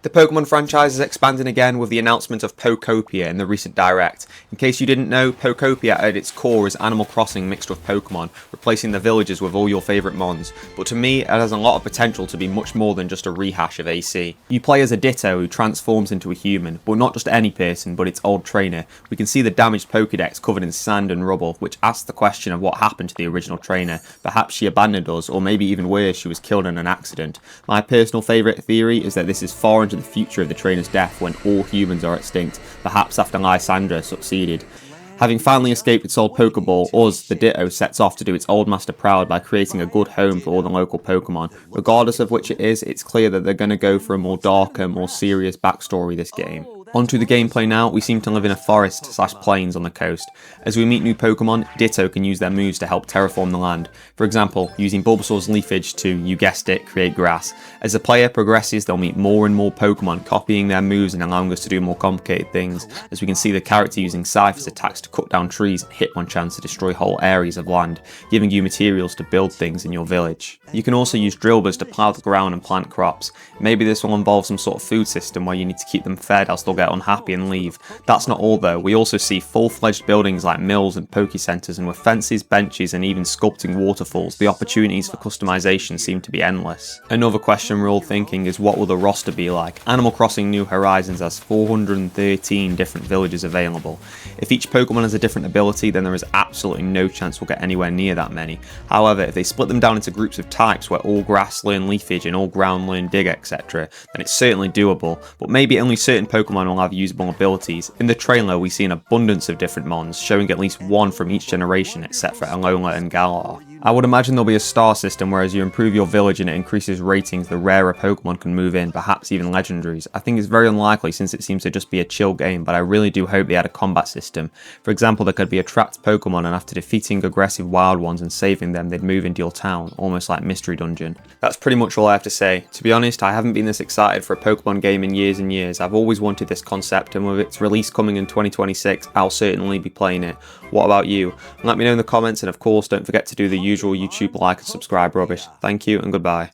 The Pokemon franchise is expanding again with the announcement of Pokopia in the recent Direct. In case you didn't know, Pokopia at its core is Animal Crossing mixed with Pokemon, replacing the villages with all your favourite mons, but to me it has a lot of potential to be much more than just a rehash of AC. You play as a Ditto who transforms into a human, but not just any person, but its old trainer. We can see the damaged Pokédex covered in sand and rubble, which asks the question of what happened to the original trainer. Perhaps she abandoned us, or maybe even worse, she was killed in an accident. My personal favourite theory is that this is far into the future of the trainer's death when all humans are extinct, perhaps after Lysandra succeeded. Having finally escaped its old Pokeball, us, the Ditto, sets off to do its old master proud by creating a good home for all the local Pokemon. Regardless of which it is, it's clear that they're going to go for a more darker, more serious backstory this game. Onto the gameplay now. We seem to live in a forest/plains on the coast. As we meet new Pokemon, Ditto can use their moves to help terraform the land. For example, using Bulbasaur's leafage to, you guessed it, create grass. As the player progresses, they'll meet more and more Pokemon, copying their moves and allowing us to do more complicated things, as we can see the character using Scythe attacks to cut down trees and Hitmonchan to destroy whole areas of land, giving you materials to build things in your village. You can also use Drillburs to plough the ground and plant crops. Maybe this will involve some sort of food system where you need to keep them fed else they'll get unhappy and leave. That's not all though, we also see full-fledged buildings like mills and Poke Centres, and with fences, benches and even sculpting waterfalls, the opportunities for customization seem to be endless. Another question we're all thinking is, what will the roster be like? Animal Crossing New Horizons has 413 different villages available. If each Pokemon has a different ability, then there is absolutely no chance we'll get anywhere near that many. However, if they split them down into groups of types where all grass learn leafage and all ground learn dig, etc., then it's certainly doable, but maybe only certain Pokemon will have usable abilities. In the trailer we see an abundance of different mons, showing at least one from each generation except for Alola and Galar. I would imagine there'll be a star system where as you improve your village and it increases ratings, the rarer Pokemon can move in, perhaps even legendaries. I think it's very unlikely since it seems to just be a chill game, but I really do hope they had a combat system. For example, there could be a trapped Pokemon and after defeating aggressive wild ones and saving them, they'd move into your town, almost like Mystery Dungeon. That's pretty much all I have to say. To be honest, I haven't been this excited for a Pokemon game in years and years. I've always wanted this concept, and with its release coming in 2026, I'll certainly be playing it. What about you? Let me know in the comments, and of course don't forget to do the usual YouTube like and subscribe rubbish. Thank you and goodbye.